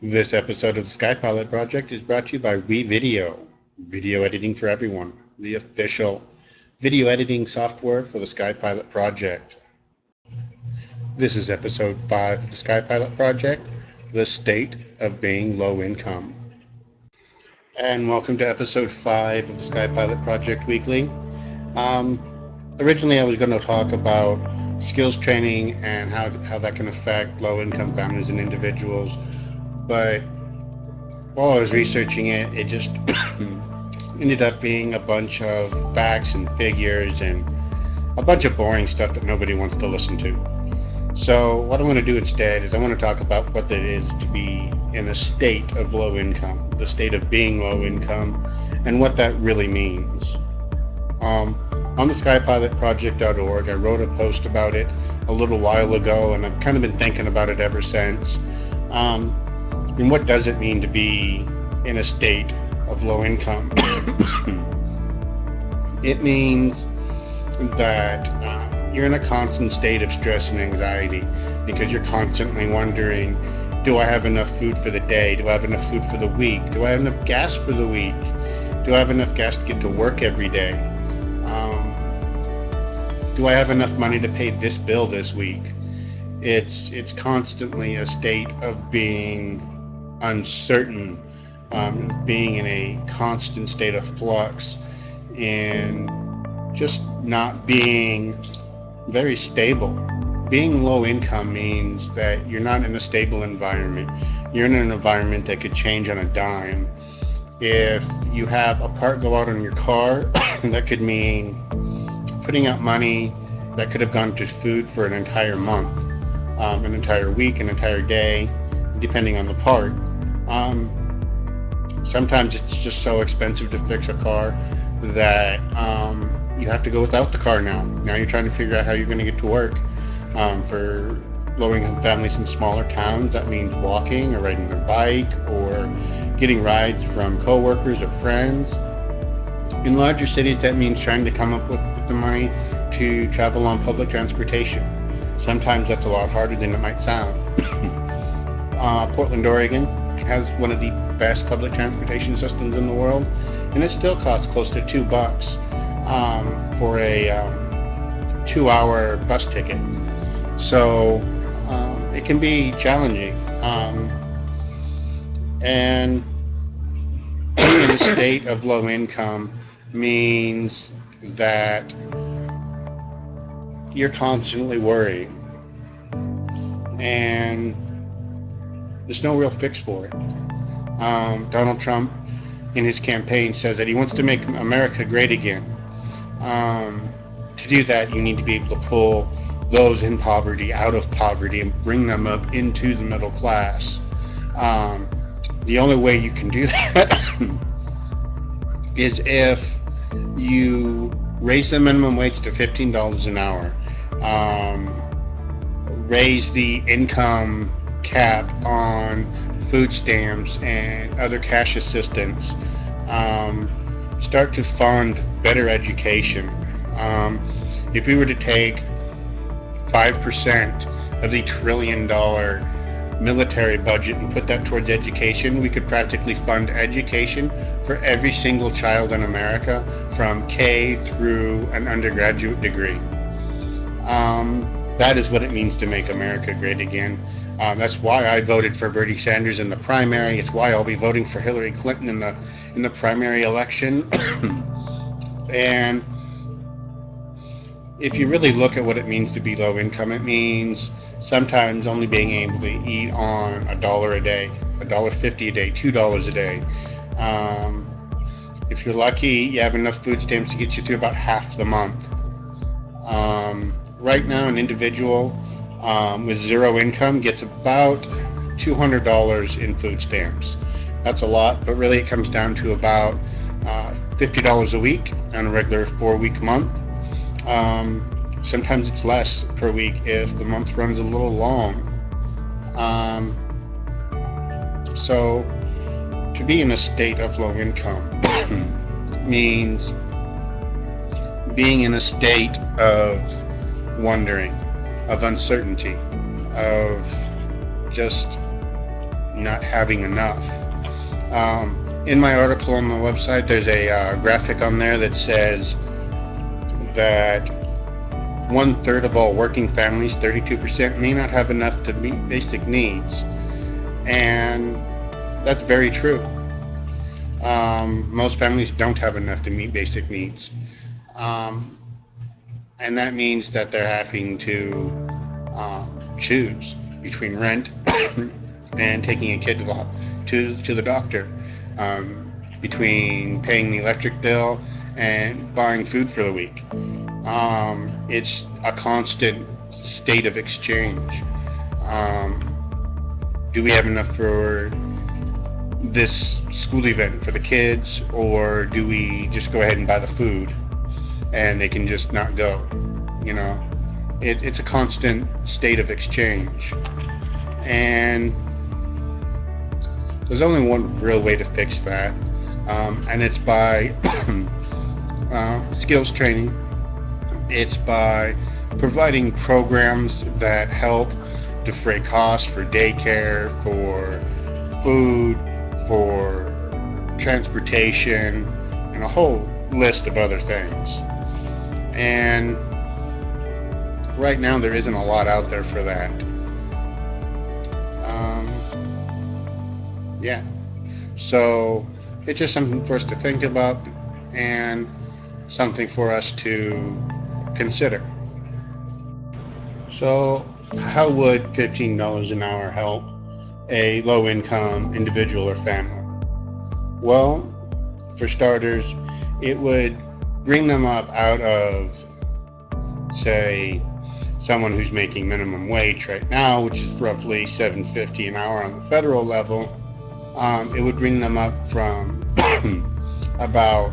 This episode of the SkyPilot project is brought to you by WeVideo, video editing for everyone, the official video editing software for the SkyPilot project. This is episode 5 of the SkyPilot project, the state of being low income. And welcome to episode 5 of the SkyPilot project weekly. Originally I was going to talk about skills training and how that can affect low income families and individuals. But while I was researching it, it just ended up being a bunch of facts and figures and a bunch of boring stuff that nobody wants to listen to. So what I want to do instead is I want to talk about what it is to be in a state of low income, the state of being low income, and what that really means. On the SkyPilotProject.org, I wrote a post about it a little while ago, and I've kind of been thinking about it ever since. And what does it mean to be in a state of low income? It means that you're in a constant state of stress and anxiety because you're constantly wondering, do I have enough food for the day? Do I have enough food for the week? Do I have enough gas for the week? Do I have enough gas to get to work every day? Do I have enough money to pay this bill this week? It's constantly a state of being uncertain, being in a constant state of flux, and just not being very stable. Being low income means that you're not in a stable environment. You're in an environment that could change on a dime. If you have a part go out on your car, that could mean putting out money that could have gone to food for an entire month, an entire week, an entire day, depending on the part. Sometimes it's just so expensive to fix a car that you have to go without the car now. Now you're trying to figure out how you're going to get to work. For low-income families in smaller towns, that means walking or riding their bike or getting rides from co-workers or friends. In larger cities, that means trying to come up with the money to travel on public transportation. Sometimes that's a lot harder than it might sound. Portland, Oregon has one of the best public transportation systems in the world, and it still costs close to $2 for a 2-hour bus ticket. So it can be challenging. And being in a state of low income means that you're constantly worrying, and there's no real fix for it. Donald Trump, in his campaign, says that he wants to make America great again. To do that, you need to be able to pull those in poverty out of poverty and bring them up into the middle class. The only way you can do that is if you raise the minimum wage to $15 an hour, raise the income cap on food stamps and other cash assistance, start to fund better education. If we were to take 5% of the $1 trillion military budget and put that towards education, we could practically fund education for every single child in America from K through an undergraduate degree. That is what it means to make America great again. That's why I voted for Bernie Sanders in the primary. It's why I'll be voting for Hillary Clinton in the primary election. And if you really look at what it means to be low income, it means sometimes only being able to eat on $1 a day, $1.50 a day, $2 a day. If you're lucky, you have enough food stamps to get you through about half the month. Right now, an individual with zero income gets about $200 in food stamps. That's a lot, but really it comes down to about $50 a week on a regular 4-week month. Sometimes it's less per week if the month runs a little long. So to be in a state of low income means being in a state of wondering, of uncertainty, of just not having enough. In my article on the website, there's a graphic on there that says that 1/3 of all working families, 32%, may not have enough to meet basic needs. And that's very true. Most families don't have enough to meet basic needs. And that means that they're having to choose between rent and taking a kid to the doctor, between paying the electric bill and buying food for the week. It's a constant state of exchange. Do we have enough for this school event for the kids, or do we just go ahead and buy the food and they can just not go? You know, it's a constant state of exchange, and there's only one real way to fix that, and it's by skills training. It's by providing programs that help defray costs for daycare, for food, for transportation, and a whole list of other things. And right now there isn't a lot out there for that. Yeah. So it's just something for us to think about and something for us to consider. So how would $15 an hour help a low-income individual or family? Well, for starters, it would bring them up out of, say, someone who's making minimum wage right now, which is roughly $7.50 an hour on the federal level. It would bring them up from about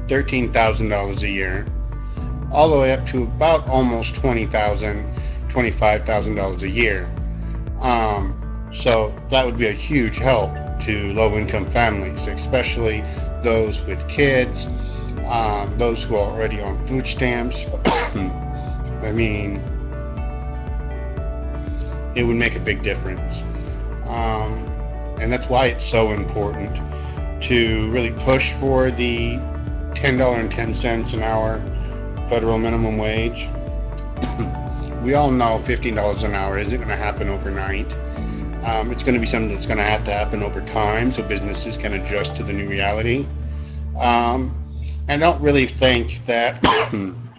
$13,000 a year, all the way up to about almost $20,000, $25,000 a year. So that would be a huge help to low-income families, especially those with kids, those who are already on food stamps. I mean, it would make a big difference. And that's why it's so important to really push for the $10.10 an hour federal minimum wage. We all know $15 an hour isn't going to happen overnight. It's going to be something that's going to have to happen over time so businesses can adjust to the new reality. And I don't really think that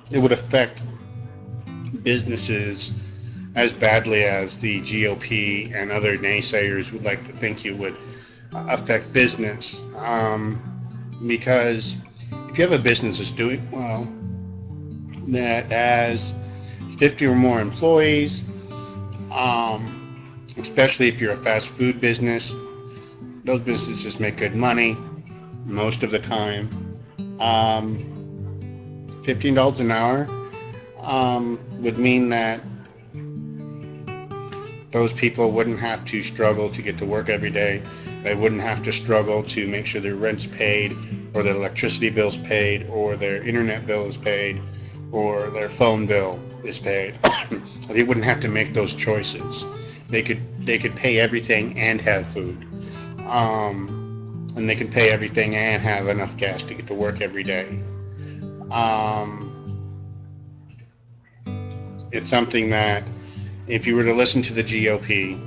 it would affect businesses as badly as the GOP and other naysayers would like to think it would affect business. Because if you have a business that's doing well, that has 50 or more employees, especially if you're a fast food business, those businesses make good money most of the time. $15 an hour would mean that those people wouldn't have to struggle to get to work every day. They wouldn't have to struggle to make sure their rent's paid, or their electricity bill's paid, or their internet bill is paid, or their phone bill is paid. They wouldn't have to make those choices. They could pay everything and have food. And they could pay everything and have enough gas to get to work every day. It's something that if you were to listen to the GOP,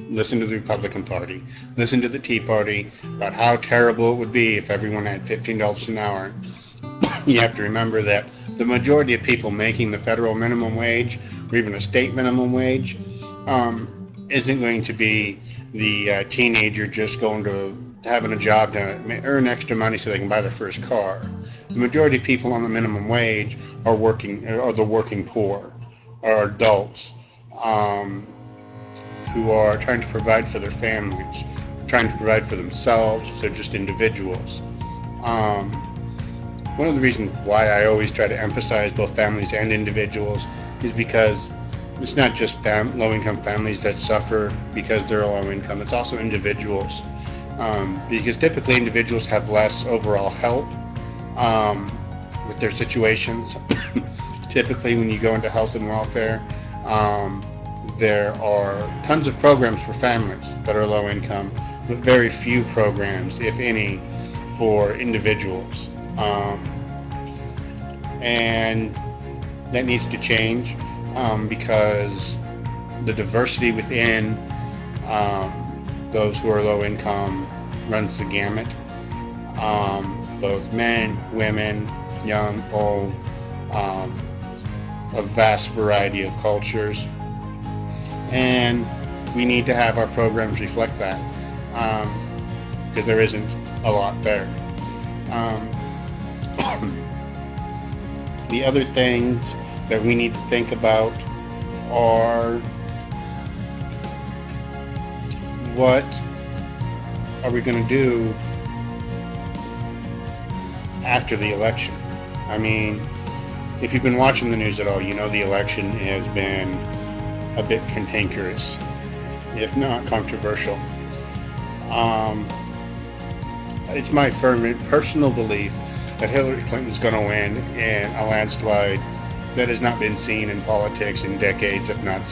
listen to the Republican Party, listen to the Tea Party about how terrible it would be if everyone had $15 an hour, you have to remember that the majority of people making the federal minimum wage, or even a state minimum wage, isn't going to be the teenager just going to having a job to earn extra money so they can buy their first car. The majority of people on the minimum wage are the working poor, are adults who are trying to provide for their families, trying to provide for themselves. They're just individuals. One of the reasons why I always try to emphasize both families and individuals is because it's not just low-income families that suffer because they're low-income. It's also individuals, because typically individuals have less overall help with their situations. Typically, when you go into health and welfare, there are tons of programs for families that are low income, but very few programs, if any, for individuals. And that needs to change because the diversity within those who are low income runs the gamut. Both men, women, young, old, a vast variety of cultures. And we need to have our programs reflect that because there isn't a lot there. The other things that we need to think about are what are we going to do after the election? I mean, if you've been watching the news at all, you know the election has been a bit cantankerous, if not controversial. It's my firm personal belief that Hillary Clinton's going to win in a landslide that has not been seen in politics in decades, if not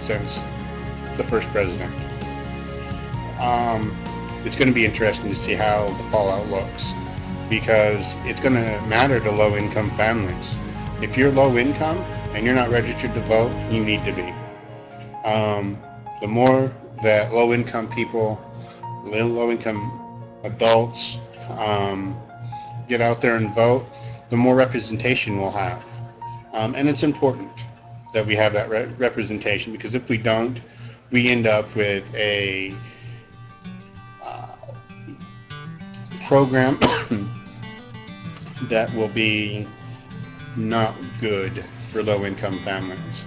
since the first president. It's going to be interesting to see how the fallout looks, because it's going to matter to low-income families. If you're low income and you're not registered to vote, you need to be. The more that low-income people, low-income adults get out there and vote, the more representation we'll have. And it's important that we have that representation, because if we don't, we end up with a program that will be not good for low-income families.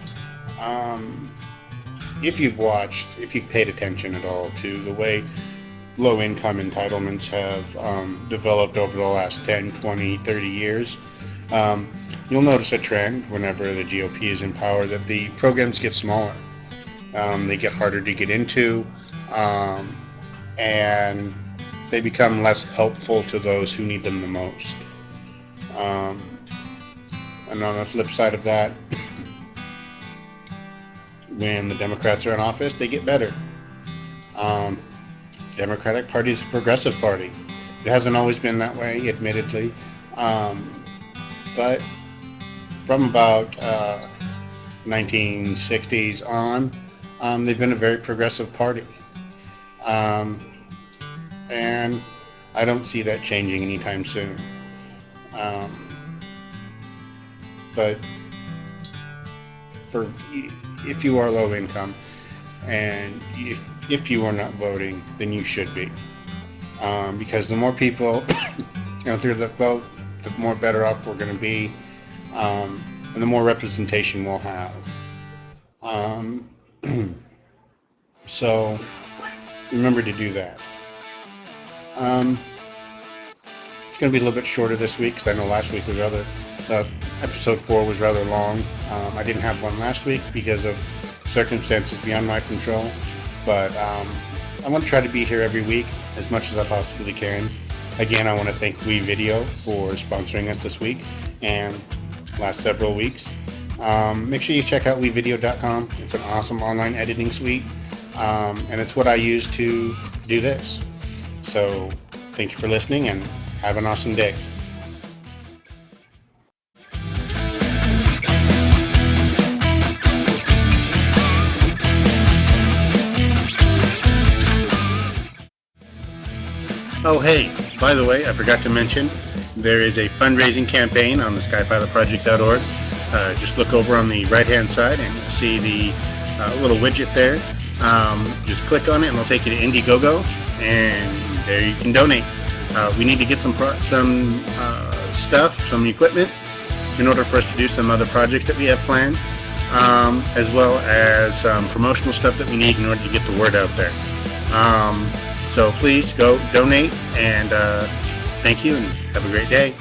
If you've paid attention at all to the way low-income entitlements have developed over the last 10, 20, 30 years, you'll notice a trend whenever the GOP is in power that the programs get smaller. They get harder to get into, and they become less helpful to those who need them the most. And on the flip side of that, when the Democrats are in office, they get better. Democratic Party is a progressive party. It hasn't always been that way, admittedly, but from about 1960s on, they've been a very progressive party. And I don't see that changing anytime soon. But if you are low income and if you are not voting, then you should be. Because the more people out there that vote, the more better off we're going to be, and the more representation we'll have. So remember to do that. It's going to be a little bit shorter this week, because I know last week was episode 4 was rather long. I didn't have one last week because of circumstances beyond my control, but I want to try to be here every week as much as I possibly can. Again, I want to thank WeVideo for sponsoring us this week and last several weeks. Make sure you check out WeVideo.com. It's an awesome online editing suite, and it's what I use to do this. So thank you for listening, and have an awesome day. Oh hey, by the way, I forgot to mention, there is a fundraising campaign on the SkyPilotProject.org. Just look over on the right-hand side and you'll see the little widget there. Just click on it and it'll take you to Indiegogo, and there you can donate. We need to get some stuff, some equipment, in order for us to do some other projects that we have planned, as well as some promotional stuff that we need in order to get the word out there. So please go donate, and thank you, and have a great day.